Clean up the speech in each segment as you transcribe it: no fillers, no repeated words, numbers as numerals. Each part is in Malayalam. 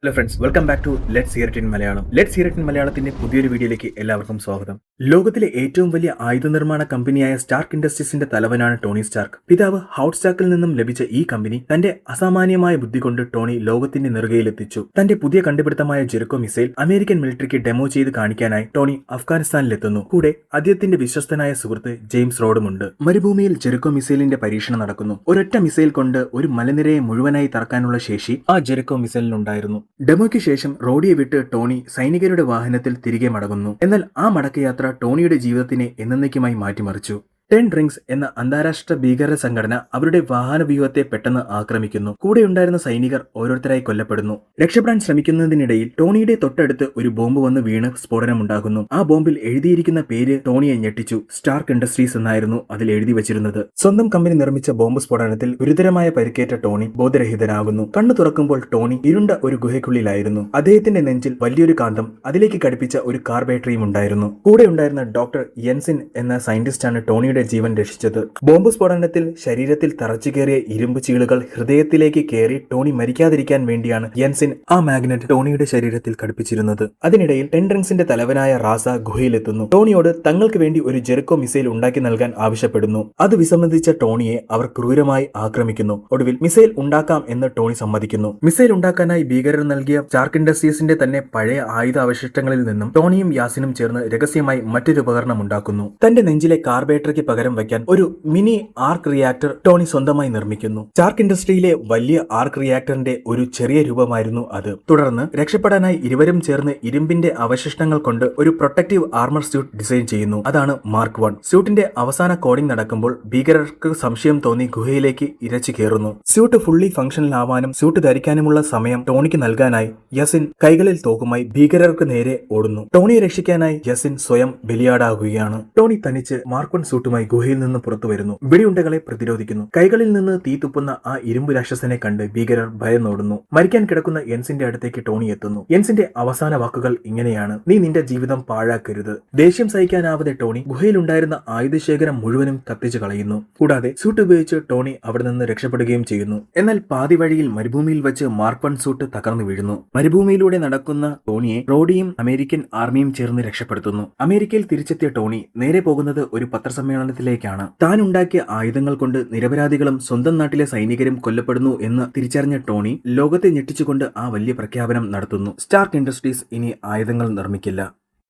Hello friends, welcome back to let's hear it in Malayalam. Let's hear it in മലയാളത്തിന്റെ പുതിയൊരു വീഡിയോയിലേക്ക് എല്ലാവർക്കും സ്വാഗതം. ലോകത്തിലെ ഏറ്റവും വലിയ ആയുധ നിർമ്മാണ കമ്പനിയായ സ്റ്റാർക്ക് ഇൻഡസ്ട്രീസിന്റെ തലവനാണ് ടോണി സ്റ്റാർക്ക്. പിതാവ് ഹൗഡ് സ്റ്റാർക്കിൽ നിന്നും ലഭിച്ച ഈ കമ്പനി തന്റെ അസാമാന്യമായ ബുദ്ധി കൊണ്ട് ടോണി ലോകത്തിന്റെ നെറുകയിലെത്തിച്ചു. തന്റെ പുതിയ കണ്ടുപിടുത്തമായ ജെറിക്കോ മിസൈൽ അമേരിക്കൻ മിലിറ്ററിക്ക് ഡെമോ ചെയ്ത് കാണിക്കാനായി ടോണി അഫ്ഗാനിസ്ഥാനിലെത്തുന്നു. കൂടെ അദ്ദേഹത്തിന്റെ വിശ്വസ്തനായ സുഹൃത്ത് ജെയിംസ് റോഡുമുണ്ട്. മരുഭൂമിയിൽ ജെറിക്കോ മിസൈലിന്റെ പരീക്ഷണം നടക്കുന്നു. ഒരൊറ്റ മിസൈൽ കൊണ്ട് ഒരു മലനിരയെ മുഴുവനായി തറക്കാനുള്ള ശേഷി ആ ജെറിക്കോ മിസൈലിനുണ്ടായിരുന്നു. ഡെമോയ്ക്ക് ശേഷം റോഡിയെ വിട്ട് ടോണി സൈനികരുടെ വാഹനത്തിൽ തിരികെ മടങ്ങുന്നു. എന്നാൽ ആ മടക്കയാത്ര ടോണിയുടെ ജീവിതത്തിനെ എന്നേക്കുമായി മാറ്റിമറിച്ചു. 10 റിംഗ്സ് എന്ന അന്താരാഷ്ട്ര ഭീകര സംഘടന അവരുടെ വാഹന വ്യൂഹത്തെ പെട്ടെന്ന് ആക്രമിക്കുന്നു. കൂടെയുണ്ടായിരുന്ന സൈനികർ ഓരോരുത്തരായി കൊല്ലപ്പെടുന്നു. രക്ഷപ്പെടാൻ ശ്രമിക്കുന്നതിനിടയിൽ ടോണിയുടെ തൊട്ടടുത്ത് ഒരു ബോംബ് വന്ന് വീണ് സ്ഫോടനമുണ്ടാകുന്നു. ആ ബോംബിൽ എഴുതിയിരിക്കുന്ന പേര് ടോണിയെ ഞെട്ടിച്ചു. സ്റ്റാർക്ക് ഇൻഡസ്ട്രീസ് എന്നായിരുന്നു അതിൽ എഴുതി വെച്ചിരുന്നത്. സ്വന്തം കമ്പനി നിർമ്മിച്ച ബോംബ് സ്ഫോടനത്തിൽ ഗുരുതരമായ പരിക്കേറ്റ ടോണി ബോധരഹിതനാകുന്നു. കണ്ണു തുറക്കുമ്പോൾ ടോണി ഇരുണ്ട ഒരു ഗുഹയ്ക്കുള്ളിലായിരുന്നു. അദ്ദേഹത്തിന്റെ നെഞ്ചിൽ വലിയൊരു കാന്തം, അതിലേക്ക് ഘടിപ്പിച്ച ഒരു കാർ ബാറ്ററിയും ഉണ്ടായിരുന്നു. കൂടെ ഉണ്ടായിരുന്ന ഡോക്ടർ യെൻസിൻ എന്ന സയന്റിസ്റ്റാണ് ടോണിയുടെ ജീവൻ രക്ഷിച്ചത്. ബോംബ് സ്ഫോടനത്തിൽ ശരീരത്തിൽ തറച്ചു കയറിയ ഇരുമ്പ് ചീളുകൾ ഹൃദയത്തിലേക്ക് കയറി ടോണി മരിക്കാതിരിക്കാൻ വേണ്ടിയാണ് യെൻസിൻ ആ മാഗ്നറ്റ് ടോണിയുടെ ശരീരത്തിൽ ഘടിപ്പിച്ചിരുന്നത്. അതിനിടയിൽ 10 റിംഗ്സിന്റെ തലവനായ റാസ ഗുഹയിലെത്തുന്നു. ടോണിയോട് തങ്ങൾക്ക് വേണ്ടി ഒരു ജെറിക്കോ മിസൈൽ ഉണ്ടാക്കി നൽകാൻ ആവശ്യപ്പെടുന്നു. അത് വിസമ്മതിച്ച ടോണിയെ അവർ ക്രൂരമായി ആക്രമിക്കുന്നു. ഒടുവിൽ മിസൈൽ ഉണ്ടാക്കാം എന്ന് ടോണി സമ്മതിക്കുന്നു. മിസൈൽ ഉണ്ടാക്കാനായി ഭീകരർ നൽകിയ സ്റ്റാർക്ക് ഇൻഡസ്ട്രീസിന്റെ തന്നെ പഴയ ആയുധ അവശിഷ്ടങ്ങളിൽ നിന്നും ടോണിയും യാസിനും ചേർന്ന് രഹസ്യമായി മറ്റൊരു ഉപകരണം ഉണ്ടാക്കുന്നു. തന്റെ നെഞ്ചിലെ കാർ ബാറ്ററിക്ക് പകരം വയ്ക്കാൻ ഒരു മിനി ആർക്ക് റിയാക്ടർ ടോണി സ്വന്തമായി നിർമ്മിക്കുന്നു. സ്റ്റാർക്ക് ഇൻഡസ്ട്രിയിലെ വലിയ ആർക്ക് റിയാക്ടറിന്റെ ഒരു ചെറിയ രൂപമായിരുന്നു അത്. തുടർന്ന് രക്ഷപ്പെടാനായി ഇരുവരും ചേർന്ന് ഇരുമ്പിന്റെ അവശിഷ്ടങ്ങൾ കൊണ്ട് ഒരു പ്രൊട്ടക്റ്റീവ് ആർമർ സ്യൂട്ട് ഡിസൈൻ ചെയ്യുന്നു. അതാണ് മാർക്ക് 1. സ്യൂട്ടിന്റെ അവസാന കോഡിംഗ് നടക്കുമ്പോൾ ഭീകരർക്ക് സംശയം തോന്നി ഗുഹയിലേക്ക് ഇരച്ചു കയറുന്നു. സ്യൂട്ട് ഫുള്ളി ഫംഗ്ഷണൽ ആവാനും സ്യൂട്ട് ധരിക്കാനുമുള്ള സമയം ടോണിക്ക് നൽകാനായി യസിൻ കൈകളിൽ തോക്കുമായി ഭീകരർക്ക് നേരെ ഓടുന്നു. ടോണിയെ രക്ഷിക്കാനായി യസിൻ സ്വയം ബലിയാടാകുകയാണ്. ടോണി തനിച്ച് മാർക്ക് 1 സൂട്ടുമായി ഗുഹയിൽ നിന്ന് പുറത്തു വരുന്നു. വെടിയുണ്ടകളെ പ്രതിരോധിക്കുന്നു. കൈകളിൽ നിന്ന് തീ തുപ്പുന്ന ആ ഇരുമ്പ് രാക്ഷസനെ കണ്ട് ഭീകരർ ഭയന്നോടുന്നു. മരിക്കാൻ കിടക്കുന്ന യെൻസിന്റെ അടുത്തേക്ക് ടോണി എത്തുന്നു. യെൻസിന്റെ അവസാന വാക്കുകൾ ഇങ്ങനെയാണ്: നീ നിന്റെ ജീവിതം പാഴാക്കരുത്. ദേഷ്യം സഹിക്കാനാവാതെ ടോണി ഗുഹയിലുണ്ടായിരുന്ന ആയുധശേഖരം മുഴുവനും കത്തിച്ചു കളയുന്നു. കൂടാതെ സൂട്ട് ഉപയോഗിച്ച് ടോണി അവിടെ നിന്ന് രക്ഷപ്പെടുകയും ചെയ്യുന്നു. എന്നാൽ പാതി വഴിയിൽ മരുഭൂമിയിൽ വെച്ച് മാർക്ക് 1 സൂട്ട് തകർന്നു വീഴുന്നു. മരുഭൂമിയിലൂടെ നടക്കുന്ന ടോണിയെ റോഡിയും അമേരിക്കൻ ആർമിയും ചേർന്ന് രക്ഷപ്പെടുത്തുന്നു. അമേരിക്കയിൽ തിരിച്ചെത്തിയ ടോണി നേരെ പോകുന്നത് ഒരു പത്രസമ്മേളനത്തിലേക്കാണ്. താൻ ഉണ്ടാക്കിയ ആയുധങ്ങൾ കൊണ്ട് നിരപരാധികളും സ്വന്തം നാട്ടിലെ സൈനികരും കൊല്ലപ്പെടുന്നു എന്ന് തിരിച്ചറിഞ്ഞ ടോണി ലോകത്തെ ഞെട്ടിച്ചുകൊണ്ട് ആ വലിയ പ്രഖ്യാപനം നടത്തുന്നു: സ്റ്റാർക്ക് ഇൻഡസ്ട്രീസ് ഇനി ആയുധങ്ങൾ നിർമ്മിക്കില്ല.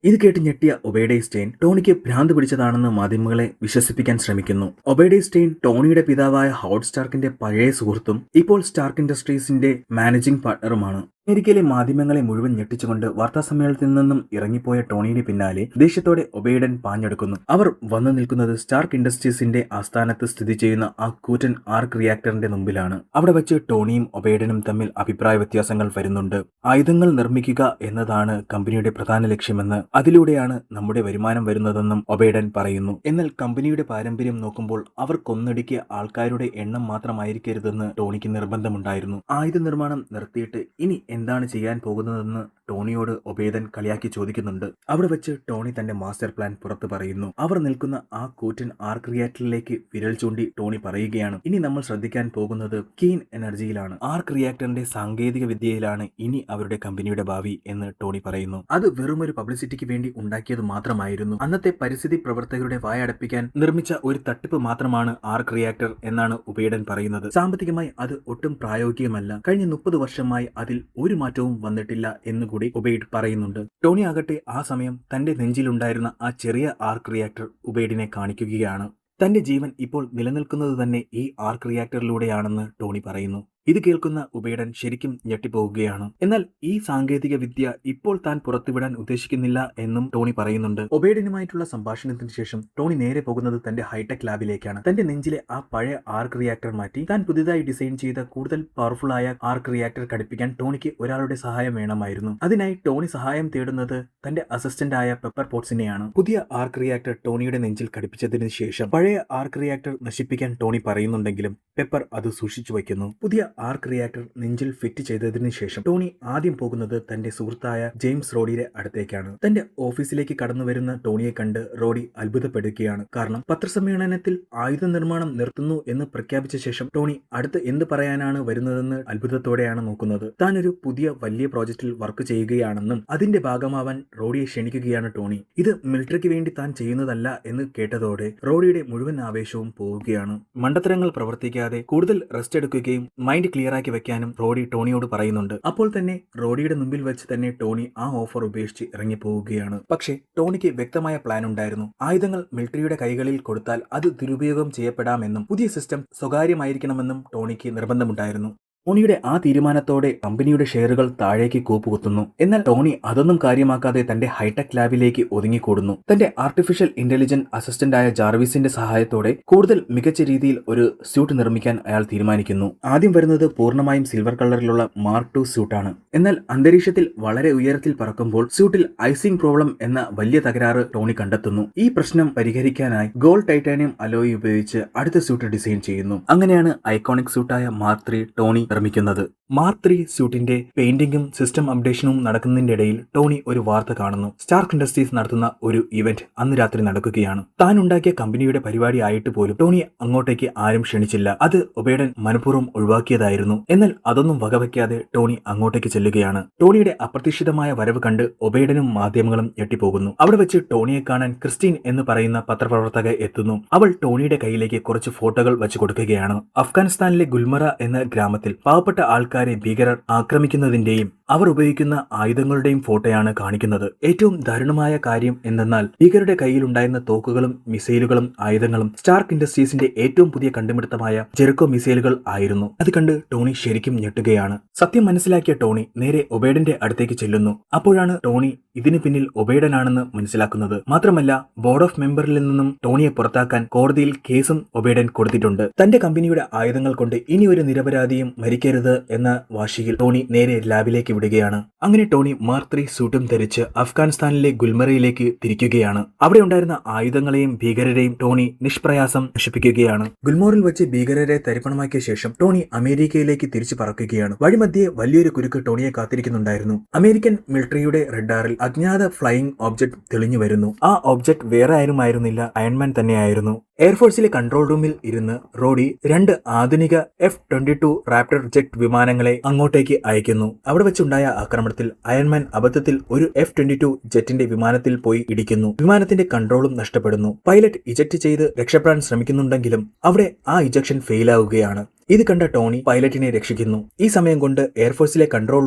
ഇത് കേട്ട് ഞെട്ടിയ ഒബൈഡേ സ്റ്റെയിൻ ടോണിക്ക് ഭ്രാന്ത് പിടിച്ചതാണെന്ന് മാധ്യമങ്ങളെ വിശ്വസിപ്പിക്കാൻ ശ്രമിക്കുന്നു. ഒബൈഡേ സ്റ്റെയിൻ ടോണിയുടെ പിതാവായ ഹൗഡ് സ്റ്റാർക്കിന്റെ പഴയ സുഹൃത്തും ഇപ്പോൾ സ്റ്റാർക്ക് ഇൻഡസ്ട്രീസിന്റെ മാനേജിംഗ് പാർട്ണറുമാണ്. അമേരിക്കയിലെ മാധ്യമങ്ങളെ മുഴുവൻ ഞെട്ടിച്ചുകൊണ്ട് വാർത്താസമ്മേളനത്തിൽ നിന്നും ഇറങ്ങിപ്പോയ ടോണിയുടെ പിന്നാലെ ദേഷ്യത്തോടെ ഒബൈഡൻ പാഞ്ഞെടുക്കുന്നു. അവർ വന്നു നിൽക്കുന്നത് സ്റ്റാർക്ക് ഇൻഡസ്ട്രീസിന്റെ ആസ്ഥാനത്ത് സ്ഥിതി ചെയ്യുന്ന ആ കൂറ്റൻ ആർക്ക് റിയാക്ടറിന്റെ മുമ്പിലാണ്. അവിടെ വെച്ച് ടോണിയും ഒബൈഡനും തമ്മിൽ അഭിപ്രായ വ്യത്യാസങ്ങൾ വരുന്നുണ്ട്. ആയുധങ്ങൾ നിർമ്മിക്കുക എന്നതാണ് കമ്പനിയുടെ പ്രധാന ലക്ഷ്യമെന്ന്, അതിലൂടെയാണ് നമ്മുടെ വരുമാനം വരുന്നതെന്നും ഒബൈഡൻ പറയുന്നു. എന്നാൽ കമ്പനിയുടെ പാരമ്പര്യം നോക്കുമ്പോൾ അവർ കൊന്നൊടുക്കിയ ആൾക്കാരുടെ എണ്ണം മാത്രമായിരിക്കരുതെന്ന് ടോണിക്ക് നിർബന്ധമുണ്ടായിരുന്നു. ആയുധ നിർമ്മാണം നിർത്തിയിട്ട് ഇനി എന്താണ് ചെയ്യാൻ പോകുന്നതെന്ന് ടോണിയോട് ഒബൈഡൻ കളിയാക്കി ചോദിക്കുന്നുണ്ട്. അവിടെ വെച്ച് ടോണി തന്റെ മാസ്റ്റർ പ്ലാൻ പുറത്തു പറയുന്നു. അവർ നിൽക്കുന്ന ആ കൂറ്റൻ ആർക്ക് റിയാക്ടറിലേക്ക് വിരൽ ചൂണ്ടി ടോണി പറയുകയാണ്: ഇനി നമ്മൾ ശ്രദ്ധിക്കാൻ പോകുന്നത് കീൻ എനർജിയിലാണ്. ആർക്ക് റിയാക്ടറിന്റെ സാങ്കേതിക വിദ്യയിലാണ് ഇനി അവരുടെ കമ്പനിയുടെ ഭാവി എന്ന് ടോണി പറയുന്നു. അത് വെറും ഒരു പബ്ലിസിറ്റിക്ക് വേണ്ടി ഉണ്ടാക്കിയത് മാത്രമായിരുന്നു. അന്നത്തെ പരിസ്ഥിതി പ്രവർത്തകരുടെ വായടപ്പിക്കാൻ നിർമ്മിച്ച ഒരു തട്ടിപ്പ് മാത്രമാണ് ആർക്ക് റിയാക്ടർ എന്നാണ് ഒബൈഡൻ പറയുന്നത്. സാമ്പത്തികമായി അത് ഒട്ടും പ്രായോഗികമല്ല. കഴിഞ്ഞ 30 വർഷമായി അതിൽ ഒരു മാറ്റവും വന്നിട്ടില്ല എന്ന് കൂടി ഒബൈഡ് പറയുന്നുണ്ട്. ടോണി ആകട്ടെ ആ സമയം തന്റെ നെഞ്ചിലുണ്ടായിരുന്ന ആ ചെറിയ ആർക്ക് റിയാക്ടർ ഒബൈഡിനെ കാണിക്കുകയാണ്. തന്റെ ജീവൻ ഇപ്പോൾ നിലനിൽക്കുന്നത് തന്നെ ഈ ആർക്ക് റിയാക്ടറിലൂടെയാണെന്ന് ടോണി പറയുന്നു. ഇത് കേൾക്കുന്ന ഒബൈഡൻ ശരിക്കും ഞെട്ടിപ്പോവുകയാണ്. എന്നാൽ ഈ സാങ്കേതിക വിദ്യ ഇപ്പോൾ താൻ പുറത്തുവിടാൻ ഉദ്ദേശിക്കുന്നില്ല എന്നും ടോണി പറയുന്നുണ്ട്. ഒബൈഡനുമായിട്ടുള്ള സംഭാഷണത്തിന് ശേഷം ടോണി നേരെ പോകുന്നത് തന്റെ ഹൈടെക് ലാബിലേക്കാണ്. തന്റെ നെഞ്ചിലെ ആ പഴയ ആർക്ക് റിയാക്ടർ മാറ്റി താൻ പുതിയതായി ഡിസൈൻ ചെയ്ത കൂടുതൽ പവർഫുൾ ആയ ആർക്ക് റിയാക്ടർ ഘടിപ്പിക്കാൻ ടോണിക്ക് ഒരാളുടെ സഹായം വേണമായിരുന്നു. അതിനായി ടോണി സഹായം തേടുന്നത് തന്റെ അസിസ്റ്റന്റ് ആയ പെപ്പർ പോട്ട്സിനെയാണ്. പുതിയ ആർക്ക് റിയാക്ടർ ടോണിയുടെ നെഞ്ചിൽ ഘടിപ്പിച്ചതിന് ശേഷം പഴയ ആർക്ക് റിയാക്ടർ നശിപ്പിക്കാൻ ടോണി പറയുന്നുണ്ടെങ്കിലും പെപ്പർ അത് സൂക്ഷിച്ചു വയ്ക്കുന്നു. പുതിയ ആർക്ക് റിയാക്ടർ നെഞ്ചിൽ ഫിറ്റ് ചെയ്തതിനു ശേഷം ടോണി ആദ്യം പോകുന്നത് തന്റെ സുഹൃത്തായ ജെയിംസ് റോഡിയുടെ അടുത്തേക്കാണ്. തന്റെ ഓഫീസിലേക്ക് കടന്നുവരുന്ന ടോണിയെ കണ്ട് റോഡി അത്ഭുതപ്പെടുകയാണ്. കാരണം പത്രസമ്മേളനത്തിൽ ആയുധ നിർമ്മാണം നിർത്തുന്നു എന്ന് പ്രഖ്യാപിച്ച ശേഷം ടോണി അടുത്ത് എന്ത് പറയാനാണ് വരുന്നതെന്ന് അത്ഭുതത്തോടെയാണ് നോക്കുന്നത്. താൻ ഒരു പുതിയ വലിയ പ്രോജക്റ്റിൽ വർക്ക് ചെയ്യുകയാണെന്നും അതിന്റെ ഭാഗമാവാൻ റോഡിയെ ക്ഷണിക്കുകയാണ് ടോണി. ഇത് മിലിറ്ററിക്ക് വേണ്ടി താൻ ചെയ്യുന്നതല്ല എന്ന് കേട്ടതോടെ റോഡിയുടെ മുഴുവൻ ആവേശവും പോവുകയാണ്. മണ്ടത്തരങ്ങൾ പ്രവർത്തിക്കാതെ കൂടുതൽ റെസ്റ്റ് എടുക്കുകയും മൈൻഡ് ക്ലിയർ ആക്കി വെക്കാനും റോഡി ടോണിയോട് പറയുന്നുണ്ട്. അപ്പോൾ തന്നെ റോഡിയുടെ മുമ്പിൽ വെച്ച് തന്നെ ടോണി ആ ഓഫർ ഉപേക്ഷിച്ച് ഇറങ്ങിപ്പോവുകയാണ്. പക്ഷേ ടോണിക്ക് വ്യക്തമായ പ്ലാൻ ഉണ്ടായിരുന്നു. ആയുധങ്ങൾ മിലിറ്ററിയുടെ കൈകളിൽ കൊടുത്താൽ അത് ദുരുപയോഗം ചെയ്യപ്പെടാമെന്നും പുതിയ സിസ്റ്റം സ്വകാര്യമായിരിക്കണമെന്നും ടോണിക്ക് നിർബന്ധമുണ്ടായിരുന്നു. ടോണിയുടെ ആ തീരുമാനത്തോടെ കമ്പനിയുടെ ഷെയറുകൾ താഴേക്ക് കൂപ്പുകുത്തുന്നു. എന്നാൽ ടോണി അതൊന്നും കാര്യമാക്കാതെ തന്റെ ഹൈടെക് ലാബിലേക്ക് ഒതുങ്ങിക്കൂടുന്നു. തന്റെ ആർട്ടിഫിഷ്യൽ ഇന്റലിജന്റ് അസിസ്റ്റന്റായ ജാർവിസിന്റെ സഹായത്തോടെ കൂടുതൽ മികച്ച രീതിയിൽ ഒരു സ്യൂട്ട് നിർമ്മിക്കാൻ അയാൾ തീരുമാനിക്കുന്നു. ആദ്യം വരുന്നത് പൂർണ്ണമായും സിൽവർ കളറിലുള്ള മാർക്ക് II സ്യൂട്ടാണ്. എന്നാൽ അന്തരീക്ഷത്തിൽ വളരെ ഉയരത്തിൽ പറക്കുമ്പോൾ സ്യൂട്ടിൽ ഐസിംഗ് പ്രോബ്ലം എന്ന വലിയ തകരാറ് ടോണി കണ്ടെത്തുന്നു. ഈ പ്രശ്നം പരിഹരിക്കാനായി ഗോൾഡ് ടൈറ്റാനിയം അലോയ് ഉപയോഗിച്ച് അടുത്ത സ്യൂട്ട് ഡിസൈൻ ചെയ്യുന്നു. അങ്ങനെയാണ് ഐക്കോണിക് സ്യൂട്ടായ മാർക്ക് III ടോണി നിർമ്മിക്കുന്നത്. മാർക്ക് III സ്യൂട്ടിന്റെ പെയിന്റിംഗും സിസ്റ്റം അപ്ഡേഷനും നടക്കുന്നതിന്റെ ഇടയിൽ ടോണി ഒരു വാർത്ത കാണുന്നു. സ്റ്റാർക്ക് ഇൻഡസ്ട്രീസ് നടത്തുന്ന ഒരു ഇവന്റ് അന്ന് രാത്രി നടക്കുകയാണ്. താൻ ഉണ്ടാക്കിയ കമ്പനിയുടെ പരിപാടി ആയിട്ട് പോലും ടോണി അങ്ങോട്ടേക്ക് ആരും ക്ഷണിച്ചില്ല. അത് ഒബേഡൻ മനഃപൂർവ്വം ഒഴിവാക്കിയതായിരുന്നു. എന്നാൽ അതൊന്നും വകവയ്ക്കാതെ ടോണി അങ്ങോട്ടേക്ക് ചെല്ലുകയാണ്. ടോണിയുടെ അപ്രതീക്ഷിതമായ വരവ് കണ്ട് ഒബേഡനും മാധ്യമങ്ങളും ഞെട്ടിപ്പോകുന്നു. അവിടെ വെച്ച് ടോണിയെ കാണാൻ ക്രിസ്റ്റീൻ എന്ന് പറയുന്ന പത്രപ്രവർത്തക എത്തുന്നു. അവൾ ടോണിയുടെ കയ്യിലേക്ക് കുറച്ച് ഫോട്ടോകൾ വെച്ച് കൊടുക്കുകയാണ്. അഫ്ഗാനിസ്ഥാനിലെ ഗുൽമറ എന്ന ഗ്രാമത്തിൽ പാവപ്പെട്ട ആൾക്കാരെ ഭീകരർ ആക്രമിക്കുന്നതിന്റെയും അവർ ഉപയോഗിക്കുന്ന ആയുധങ്ങളുടെയും ഫോട്ടോയാണ് കാണിക്കുന്നത്. ഏറ്റവും ദാരുണമായ കാര്യം എന്തെന്നാൽ ഭീകരരുടെ കയ്യിലുണ്ടായിരുന്ന തോക്കുകളും മിസൈലുകളും ആയുധങ്ങളും സ്റ്റാർക്ക് ഇൻഡസ്ട്രീസിന്റെ ഏറ്റവും പുതിയ കണ്ടുപിടുത്തമായ ജെറിക്കോ മിസൈലുകൾ ആയിരുന്നു. അത് കണ്ട് ടോണി ശരിക്കും ഞെട്ടുകയാണ്. സത്യം മനസ്സിലാക്കിയ ടോണി നേരെ ഒബേഡന്റെ അടുത്തേക്ക് ചെല്ലുന്നു. അപ്പോഴാണ് ടോണി ഇതിന് പിന്നിൽ ഒബേഡനാണെന്ന് മനസ്സിലാക്കുന്നത്. മാത്രമല്ല ബോർഡ് ഓഫ് മെമ്പറിൽ നിന്നും ടോണിയെ പുറത്താക്കാൻ കോടതിയിൽ കേസും ഒബേഡൻ കൊടുത്തിട്ടുണ്ട്. തന്റെ കമ്പനിയുടെ ആയുധങ്ങൾ കൊണ്ട് ഇനി ഒരു നിരപരാധിയും മരിക്കരുത് എന്ന വാശിയിൽ ടോണി നേരെ ലാബിലേക്ക് വിടുകയാണ്. അങ്ങനെ ടോണി മാർക്ക് III സ്യൂട്ടും ധരിച്ച് അഫ്ഗാനിസ്ഥാനിലെ ഗുൽമറയിലേക്ക് തിരിക്കുകയാണ്. അവിടെ ഉണ്ടായിരുന്ന ആയുധങ്ങളെയും ഭീകരരെയും ടോണി നിഷ്പ്രയാസം നശിപ്പിക്കുകയാണ്. ഗുൽമോറിൽ വെച്ച് ഭീകരരെ തരിപ്പണമാക്കിയ ശേഷം ടോണി അമേരിക്കയിലേക്ക് തിരിച്ചു പറക്കുകയാണ്. വഴിമധ്യേ വലിയൊരു കുരുക്ക് ടോണിയെ കാത്തിരിക്കുന്നുണ്ടായിരുന്നു. അമേരിക്കൻ മിലിറ്ററിയുടെ റഡാറിൽ അജ്ഞാത ഫ്ലൈയിങ് ഒബ്ജക്ട് തെളിഞ്ഞു വരുന്നു. ആ ഒബ്ജക്ട് വേറെ ആരുമായിരുന്നില്ല, അയൺമാൻ തന്നെയായിരുന്നു. എയർഫോഴ്സിലെ കൺട്രോൾ റൂമിൽ ഇരുന്ന് റോഡി 2 ആധുനിക F-22 റാപ്റ്റർ ജെറ്റ് വിമാനങ്ങളെ അങ്ങോട്ടേക്ക് അയക്കുന്നു. അവിടെ വെച്ചുണ്ടായ ആക്രമണത്തിൽ അയൺമാൻ അബദ്ധത്തിൽ ഒരു F-22 ജെറ്റിന്റെ വിമാനത്തിൽ പോയി ഇടിക്കുന്നു. വിമാനത്തിന്റെ കൺട്രോളും നഷ്ടപ്പെടുന്നു. പൈലറ്റ് ഇജക്ട് ചെയ്ത് രക്ഷപ്പെടാൻ ശ്രമിക്കുന്നുണ്ടെങ്കിലും അവിടെ ആ ഇജക്ഷൻ ഫെയിലാവുകയാണ്. ഇത് കണ്ട ടോണി പൈലറ്റിനെ രക്ഷിക്കുന്നു. ഈ സമയം കൊണ്ട് എയർഫോഴ്സിലെ കൺട്രോൾ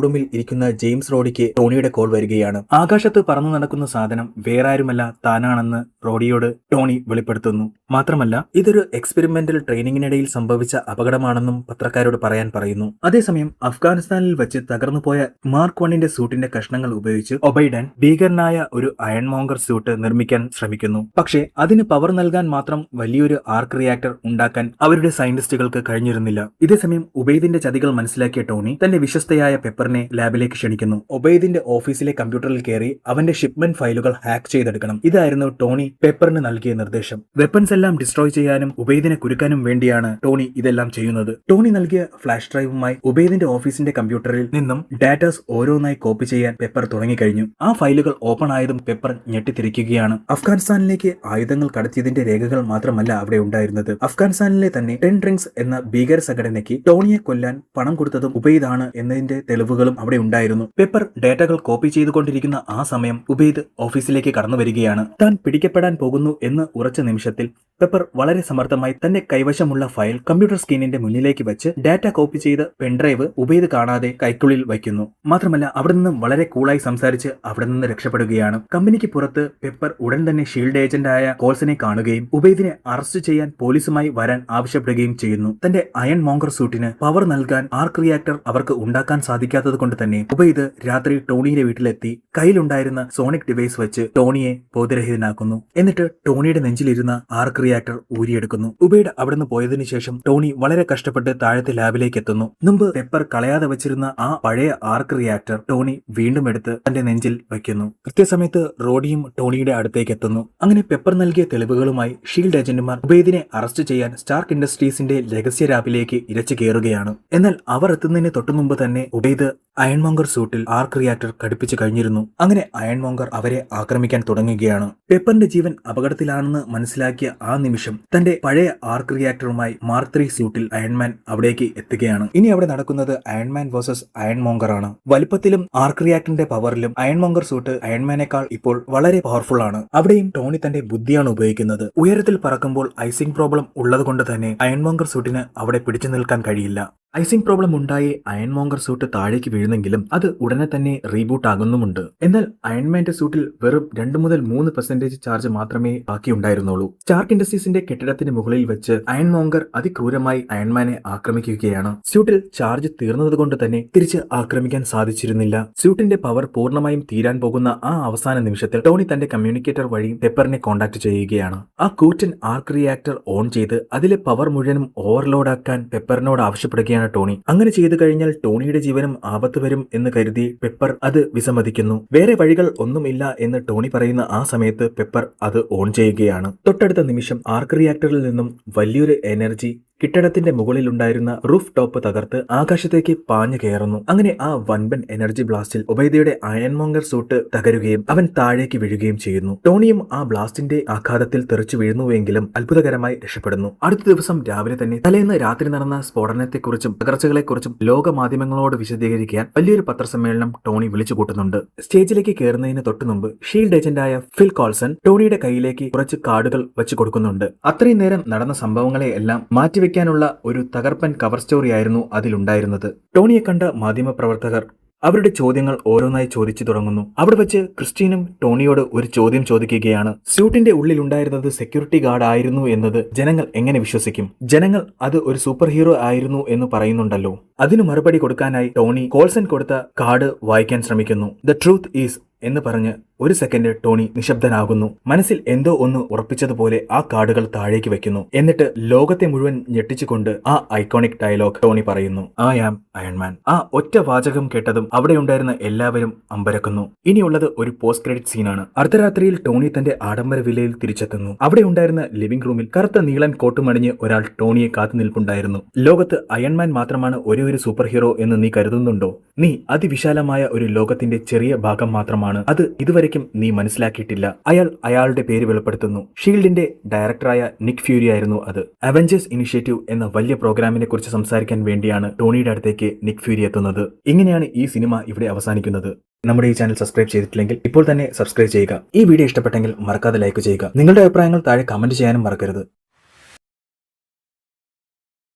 റൂമിൽ ഇരിക്കുന്ന ജെയിംസ് റോഡിക്ക് ടോണിയുടെ കോൾ വരികയാണ്. ആകാശത്ത് പറന്നു നടക്കുന്ന സാധനം വേറാരുമല്ല താനാണെന്ന് റോഡിയോട് ടോണി വെളിപ്പെടുത്തുന്നു. മാത്രമല്ല ഇതൊരു എക്സ്പെരിമെന്റൽ ട്രെയിനിങ്ങിനിടയിൽ സംഭവിച്ച അപകടമാണെന്നും പത്രക്കാരോട് പറയാൻ പറയുന്നു. അതേസമയം അഫ്ഗാനിസ്ഥാനിൽ വെച്ച് തകർന്നുപോയ മാർക്ക് I സൂട്ടിന്റെ കഷ്ണങ്ങൾ ഉപയോഗിച്ച് ഒബൈഡൻ ഭീകരനായ ഒരു അയൺമോങ്കർ സ്യൂട്ട് നിർമ്മിക്കാൻ ശ്രമിക്കുന്നു. പക്ഷേ അതിന് പവർ നൽകാൻ മാത്രം വലിയൊരു ആർക്ക് റിയാക്ടർ ഉണ്ടാക്കാൻ അവരുടെ സയന്റിസ്റ്റുകൾക്ക് കഴിഞ്ഞിരുന്നില്ല. ഇതേസമയം ഉബൈദിന്റെ ചതികൾ മനസ്സിലാക്കിയ ടോണി തന്റെ വിശ്വസ്തയായ പെപ്പറിനെ ലാബിലേക്ക് ക്ഷണിക്കുന്നു. ഒബൈദിന്റെ ഓഫീസിലെ കമ്പ്യൂട്ടറിൽ കയറി അവന്റെ ഷിപ്മെന്റ് ഫയലുകൾ ഹാക്ക് ചെയ്തെടുക്കണം. ഇതായിരുന്നു ടോണി പെപ്പറിന് നൽകിയ നിർദ്ദേശം. വെപ്പൺസ് എല്ലാം ഡിസ്ട്രോയ് ചെയ്യാനും ഉബൈദിനെ കുരുക്കാനും വേണ്ടിയാണ് ടോണി ഇതെല്ലാം ചെയ്യുന്നത്. ടോണി നൽകിയ ഫ്ലാഷ് ഡ്രൈവുമായി ഉബൈദിന്റെ ഓഫീസിന്റെ കമ്പ്യൂട്ടറിൽ നിന്നും ഡാറ്റാസ് ഓരോന്നായി കോപ്പി ചെയ്യാൻ പെപ്പർ തുടങ്ങിക്കഴിഞ്ഞു. ആ ഫയലുകൾ ഓപ്പൺ ആയതും പെപ്പർ ഞെട്ടിത്തിരിക്കുകയാണ്. അഫ്ഗാനിസ്ഥാനിലേക്ക് ആയുധങ്ങൾ കടത്തിയതിന്റെ രേഖകൾ മാത്രമല്ല അവിടെ ഉണ്ടായിരുന്നത്. അഫ്ഗാനിസ്ഥാനിലെ തന്നെ 10 റിംഗ്സ് എന്ന ഭീകര സംഘടനയ്ക്ക് ടോണിയെ കൊല്ലാൻ പണം കൊടുത്തതും ഉബൈദാണ് എന്നതിന്റെ തെളിവുകളും അവിടെ ഉണ്ടായിരുന്നു. പെപ്പർ ഡാറ്റകൾ കോപ്പി ചെയ്തുകൊണ്ടിരിക്കുന്ന ആ സമയം ഉബൈദ് ഓഫീസിലേക്ക് കടന്നു വരികയാണ്. താൻ പിടിക്കപ്പെടാൻ പോകുന്നു എന്ന് ഉറച്ച നിമിഷത്തിൽ പെപ്പർ വളരെ സമർത്ഥമായി തന്റെ കൈവശമുള്ള ഫയൽ കമ്പ്യൂട്ടർ സ്ക്രീനിന്റെ മുന്നിലേക്ക് വെച്ച് ഡാറ്റ കോപ്പി ചെയ്ത് പെൻഡ്രൈവ് ഉബൈദ് കാണാതെ കൈക്കുള്ളിൽ വയ്ക്കുന്നു. മാത്രമല്ല അവിടെ നിന്നും വളരെ കൂളായി സംസാരിച്ച് അവിടെ നിന്ന് രക്ഷപ്പെടുകയാണ്. കമ്പനിക്ക് പുറത്ത് പെപ്പർ ഉടൻ തന്നെ ഷീൽഡ് ഏജന്റായ കോൾസനെ കാണുകയും ഉബൈദിനെ അറസ്റ്റ് ചെയ്യാൻ പോലീസുമായി വരാൻ ആവശ്യപ്പെടുകയും ചെയ്യുന്നു. തന്റെ അയൺ മോങ്കർ സൂട്ടിന് പവർ നൽകാൻ ആർക്ക് റിയാക്ടർ അവർക്ക് ഉണ്ടാക്കാൻ സാധിക്കാത്തത് കൊണ്ട് തന്നെ ഉബൈദ് രാത്രി ടോണിയുടെ വീട്ടിലെത്തി കയ്യിലുണ്ടായിരുന്ന സോണിക് ഡിവൈസ് വെച്ച് ടോണിയെ ബോധരഹിതനാക്കുന്നു. എന്നിട്ട് ടോണിയുടെ നെഞ്ചിലിരുന്ന ആർക്ക് റിയാക്ടർ ഊരിയെടുക്കുന്നു. ഉബൈദ് അവിടുന്ന് പോയതിനു ശേഷം ടോണി വളരെ കഷ്ടപ്പെട്ട് താഴത്തെ ലാബിലേക്ക് എത്തുന്നു. മുമ്പ് പെപ്പർ കളയാതെ വെച്ചിരുന്ന ആ പഴയ ആർക്ക് റിയാക്ടർ ടോണി വീണ്ടും എടുത്ത് തന്റെ നെഞ്ചിൽ വയ്ക്കുന്നു. കൃത്യസമയത്ത് റോഡിയും ടോണിയുടെ അടുത്തേക്ക് എത്തുന്നു. അങ്ങനെ പെപ്പർ നൽകിയ തെളിവുകളുമായി ഷീൽഡ് ഏജന്റുമാർ ഉബൈദിനെ അറസ്റ്റ് ചെയ്യാൻ സ്റ്റാർക്ക് ഇൻഡസ്ട്രീസിന്റെ രഹസ്യ ലാബിലേക്ക് വീട്ടിലേക്ക് ഇരച്ചു കയറുകയാണ്. എന്നാൽ അവർ എത്തുന്നതിന് തൊട്ടുമുമ്പ് തന്നെ ഉബൈദ് അയൺമോങ്കർ സൂട്ടിൽ ആർക്ക് റിയാക്ടർ ഘടിപ്പിച്ചു കഴിഞ്ഞിരുന്നു. അങ്ങനെ അയൺമോങ്കർ അവരെ ആക്രമിക്കാൻ തുടങ്ങുകയാണ്. പെപ്പറിന്റെ ജീവൻ അപകടത്തിലാണെന്ന് മനസ്സിലാക്കിയ ആ നിമിഷം തന്റെ പഴയ ആർക്ക് റിയാക്ടറുമായി മാർക്ക് 3 സൂട്ടിൽ അയൺമാൻ അവിടേക്ക് എത്തുകയാണ്. ഇനി അവിടെ നടക്കുന്നത് അയൺമാൻ വേഴ്സസ് അയൺമോങ്കർ ആണ്. വലിപ്പത്തിലും ആർക്ക് റിയാക്ടറിന്റെ പവറിലും അയൺമോങ്കർ സൂട്ട് അയൺമാനേക്കാൾ ഇപ്പോൾ വളരെ പവർഫുൾ ആണ്. അവിടെയും ടോണി തന്റെ ബുദ്ധിയാണ് ഉപയോഗിക്കുന്നത്. ഉയരത്തിൽ പറക്കുമ്പോൾ ഐസിംഗ് പ്രോബ്ലം ഉള്ളതുകൊണ്ട് തന്നെ അയൺമോങ്കർ സൂട്ടിന് അവിടെ പിടിച്ചു നിൽക്കാൻ കഴിയില്ല. ഐസിംഗ് പ്രോബ്ലം ഉണ്ടായി അയൺമോങ്കർ സൂട്ട് താഴേക്ക് വീഴുന്നെങ്കിലും അത് ഉടനെ തന്നെ റീബൂട്ട് ആകുന്നുമുണ്ട്. എന്നാൽ അയൺമാന്റെ സൂട്ടിൽ വെറും 2 മുതൽ 3% ചാർജ് മാത്രമേ ബാക്കിയുണ്ടായിരുന്നുള്ളൂ. സ്റ്റാർക്ക് ഇൻഡസ്ട്രീസിന്റെ കെട്ടിടത്തിന് മുകളിൽ വെച്ച് അയൺമോങ്കർ അതിക്രൂരമായി അയൺമാനെ ആക്രമിക്കുകയാണ്. സ്യൂട്ടിൽ ചാർജ് തീർന്നതുകൊണ്ട് തന്നെ തിരിച്ച് ആക്രമിക്കാൻ സാധിച്ചിരുന്നില്ല. സ്യൂട്ടിന്റെ പവർ പൂർണ്ണമായും തീരാൻ പോകുന്ന ആ അവസാന നിമിഷത്തിൽ ടോണി തന്റെ കമ്മ്യൂണിക്കേറ്റർ വഴി പെപ്പറിനെ കോൺടാക്ട് ചെയ്യുകയാണ്. ആ കൂറ്റൻ ആർക്ക് റിയാക്ടർ ഓൺ ചെയ്ത് അതിലെ പവർ മുഴുവനും ഓവർലോഡ് ആക്കാൻ പെപ്പറിനോട് ആവശ്യപ്പെടുകയാണ് ടോണി. അങ്ങനെ ചെയ്തു കഴിഞ്ഞാൽ ടോണിയുടെ ജീവനും ആപത്ത് വരും എന്ന് കരുതി പെപ്പർ അത് വിസമ്മതിക്കുന്നു. വേറെ വഴികൾ ഒന്നുമില്ല എന്ന് ടോണി പറയുന്ന ആ സമയത്ത് പെപ്പർ അത് ഓൺ ചെയ്യുകയാണ്. തൊട്ടടുത്ത നിമിഷം ആർക്ക് റിയാക്ടറിൽ നിന്നും വലിയൊരു എനർജി കെട്ടിടത്തിന്റെ മുകളിലുണ്ടായിരുന്ന റൂഫ് ടോപ്പ് തകർത്ത് ആകാശത്തേക്ക് പാഞ്ഞു കയറുന്നു. അങ്ങനെ ആ വൻപൻ എനർജി ബ്ലാസ്റ്റിൽ ഉബൈദയുടെ അയൺമോങ്കർ സൂട്ട് തകരുകയും അവൻ താഴേക്ക് വീഴുകയും ചെയ്യുന്നു. ടോണിയും ആ ബ്ലാസ്റ്റിന്റെ ആഘാതത്തിൽ തെറിച്ചു വീഴുന്നുവെങ്കിലും അത്ഭുതകരമായി രക്ഷപ്പെടുന്നു. അടുത്ത ദിവസം രാവിലെ തന്നെ തലേന്ന് രാത്രി നടന്ന സ്ഫോടനത്തെക്കുറിച്ചും തകർച്ചകളെക്കുറിച്ചും ലോക മാധ്യമങ്ങളോട് വിശദീകരിക്കാൻ വലിയൊരു പത്രസമ്മേളനം ടോണി വിളിച്ചു കൂട്ടുന്നുണ്ട്. സ്റ്റേജിലേക്ക് കയറുന്നതിന് തൊട്ടുമുമ്പ് ഷീൽഡ് ഏജന്റായ ഫിൽ കോൾസൺ ടോണിയുടെ കയ്യിലേക്ക് കുറച്ച് കാർഡുകൾ വെച്ചു കൊടുക്കുന്നുണ്ട്. അത്രയും നേരം നടന്ന സംഭവങ്ങളെ എല്ലാം മാറ്റിവെക്കാനുള്ള ഒരു തകർപ്പൻ കവർ സ്റ്റോറിയായിരുന്നു അതിലുണ്ടായിരുന്നത്. ടോണിയെ കണ്ട മാധ്യമപ്രവർത്തകർ അവരുടെ ചോദ്യങ്ങൾ ഓരോന്നായി ചോദിച്ചു തുടങ്ങുന്നു. അവിടെ വെച്ച് ക്രിസ്റ്റീനും ടോണിയോട് ഒരു ചോദ്യം ചോദിക്കുകയാണ്. സ്യൂട്ടിന്റെ ഉള്ളിലുണ്ടായിരുന്നത് സെക്യൂരിറ്റി ഗാർഡ് ആയിരുന്നു എന്നത് ജനങ്ങൾ എങ്ങനെ വിശ്വസിക്കും? ജനങ്ങൾ അത് ഒരു സൂപ്പർ ഹീറോ ആയിരുന്നു എന്ന് പറയുന്നുണ്ടല്ലോ. അതിനു മറുപടി കൊടുക്കാനായി ടോണി കോൾസൺ കൊടുത്ത കാർഡ് വായിക്കാൻ ശ്രമിക്കുന്നു. ദ ട്രൂത്ത് ഈസ് എന്ന് പറഞ്ഞ് ഒരു സെക്കൻഡ് ടോണി നിശബ്ദനാകുന്നു. മനസ്സിൽ എന്തോ ഒന്ന് ഉറപ്പിച്ചതുപോലെ ആ കാർഡുകൾ താഴേക്ക് വെക്കുന്നു. എന്നിട്ട് ലോകത്തെ മുഴുവൻ ഞെട്ടിച്ചുകൊണ്ട് ആ ഐക്കോണിക് ഡയലോഗ് ടോണി പറയുന്നു. I am Iron Man. ആ ഒറ്റ വാചകം കേട്ടതും അവിടെ ഉണ്ടായിരുന്ന എല്ലാവരും അമ്പരക്കുന്നു. ഇനിയുള്ളത് ഒരു പോസ്റ്റ് ക്രെഡിറ്റ് സീനാണ്. അർദ്ധരാത്രിയിൽ ടോണി തന്റെ ആഡംബര വില്ലയിൽ തിരിച്ചെത്തുന്നു. അവിടെ ഉണ്ടായിരുന്ന ലിവിംഗ് റൂമിൽ കറുത്ത നീളൻ കോട്ടുമണിഞ്ഞ് ഒരാൾ ടോണിയെ കാത്തു നിൽപ്പുണ്ടായിരുന്നു. ലോകത്ത് അയൺമാൻ മാത്രമാണ് ഒരേ ഒരു സൂപ്പർ ഹീറോ എന്ന് നീ കരുതുന്നുണ്ടോ? നീ അതിവിശാലമായ ഒരു ലോകത്തിന്റെ ചെറിയ ഭാഗം മാത്രമാണ്. അത് ഇതുവരേക്കും നീ മനസ്സിലാക്കിയിട്ടില്ല. അയാൾ അയാളുടെ പേര് വെളിപ്പെടുത്തുന്നു. ഷീൽഡിന്റെ ഡയറക്ടറായ നിക് ഫ്യൂരി ആയിരുന്നു അത്. അവഞ്ചേഴ്സ് ഇനിഷ്യേറ്റീവ് എന്ന വലിയ പ്രോഗ്രാമിനെ കുറിച്ച് സംസാരിക്കാൻ വേണ്ടിയാണ് ടോണിയുടെ അടുത്തേക്ക് നിക് ഫ്യൂരി എത്തുന്നത്. ഇങ്ങനെയാണ് ഈ സിനിമ ഇവിടെ അവസാനിക്കുന്നത്. നമ്മുടെ ഈ ചാനൽ സബ്സ്ക്രൈബ് ചെയ്തിട്ടില്ലെങ്കിൽ ഇപ്പോൾ തന്നെ സബ്സ്ക്രൈബ് ചെയ്യുക. ഈ വീഡിയോ ഇഷ്ടപ്പെട്ടെങ്കിൽ മറക്കാതെ ലൈക്ക് ചെയ്യുക. നിങ്ങളുടെ അഭിപ്രായങ്ങൾ താഴെ കമന്റ് ചെയ്യാനും മറക്കരുത്.